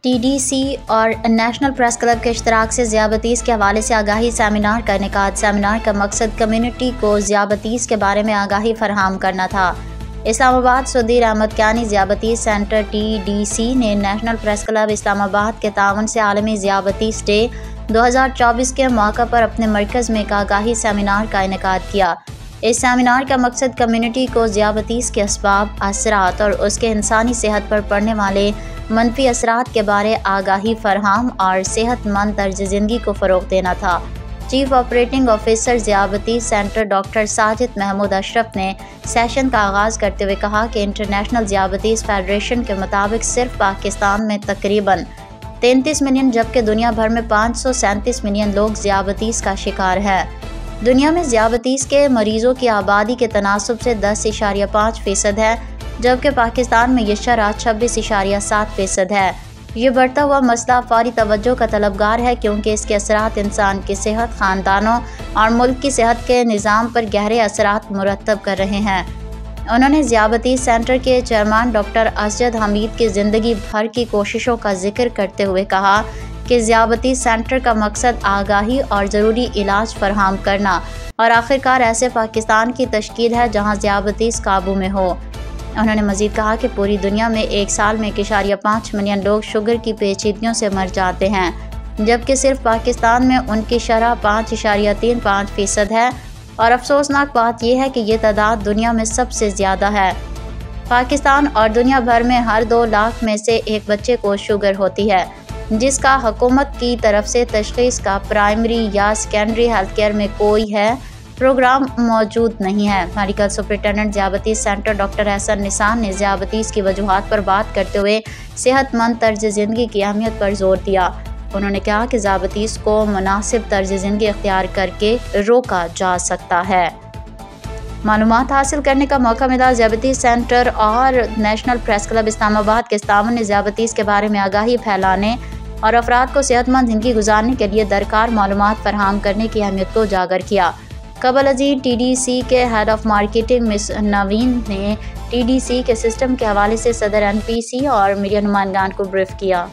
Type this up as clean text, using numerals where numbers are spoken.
T D C اور national press club کے اشتراک سے ذیابیطس کے حوالے سے آگاہی سیمینار کا انعقاد۔ سیمینار کا مقصد کمیونٹی کو ذیابیطس کے بارے میں آگاہی فراہم کرنا تھا۔ اسلام آباد صدیر احمد کیانی ذیابیطس سینٹر ٹی ڈی سی نے نیشنل پریس کلب اسلام آباد کے تعاون سے عالمی ذیابیطس ڈے 2024 کے موقع پر اپنے مرکز میں ایک آگاہی سیمینار کا انعقاد کیا۔ اس سیمینار کا مقصد کمیونٹی کو ذیابیطس کے اسباب، اثرات اور اس کے انسانی صحت پر پڑنے والے منفی اثرات کے بارے آگاہی فراہم اور صحت مند طرز زندگی کو فروغ دینا تھا۔ چیف آپریٹنگ آفیسر ذیابیطس سینٹر ڈاکٹر ساجد محمود اشرف نے سیشن کا آغاز کرتے ہوئے کہا کہ انٹرنیشنل ذیابیطس فیڈریشن کے مطابق صرف پاکستان میں تقریباً 33 ملین جبکہ دنیا بھر میں 537 ملین لوگ ذیابیطس کا شکار ہیں۔ دنیا میں ذیابیطس کے مریضوں کی آبادی کے تناسب سے 10.5% ہے، جبکہ پاکستان میں یہ شرح 26.7% ہے۔ یہ بڑھتا ہوا مسئلہ فوری توجہ کا طلبگار ہے کیونکہ اس کے اثرات انسان کی صحت، خاندانوں اور ملک کی صحت کے نظام پر گہرے اثرات مرتب کر رہے ہیں۔ انہوں نے ذیابیطس سینٹر کے چیئرمین ڈاکٹر اسجد حمید کی زندگی بھر کی کوششوں کا ذکر کرتے ہوئے کہا کہ ذیابیطس سینٹر کا مقصد آگاہی اور ضروری علاج فراہم کرنا اور آخرکار ایسے پاکستان کی تشکیل ہے جہاں ذیابیطس قابو میں ہو۔ انہوں نے مزید کہا کہ پوری دنیا میں ایک سال میں 1.5 ملین لوگ شوگر کی پیچیدگیوں سے مر جاتے ہیں، جبکہ صرف پاکستان میں ان کی شرح 5.35% ہے، اور افسوسناک بات یہ ہے کہ یہ تعداد دنیا میں سب سے زیادہ ہے۔ پاکستان اور دنیا بھر میں ہر 2 لاکھ میں سے ایک بچے کو شوگر ہوتی ہے، جس کا حکومت کی طرف سے تشخیص کا پرائمری یا سیکنڈری ہیلتھ کیئر میں کوئی پروگرام موجود نہیں ہے۔ میڈیکل سپرنٹینڈنٹ ذیابیطس سینٹر ڈاکٹر احسن نثار نے ذیابیطس کی وجوہات پر بات کرتے ہوئے صحت مند طرز زندگی کی اہمیت پر زور دیا۔ انہوں نے کہا کہ ذیابیطس کو مناسب طرز زندگی اختیار کر کے روکا جا سکتا ہے۔ معلومات حاصل کرنے کا موقع ملا۔ ذیابیطس سینٹر اور نیشنل پریس کلب اسلام آباد کے تعاون نے ذیابیطس کے بارے میں آگاہی پھیلانے اور افراد کو صحت مند زندگی گزارنے کے لیے درکار معلومات فراہم کرنے کی اہمیت کو اجاگر کیا۔ قبل ازیں ٹی ڈی سی کے ہیڈ آف مارکیٹنگ مس نوین نے ٹی ڈی سی کے سسٹم کے حوالے سے صدر این پی سی اور میڈیا نمائندگان کو بریف کیا۔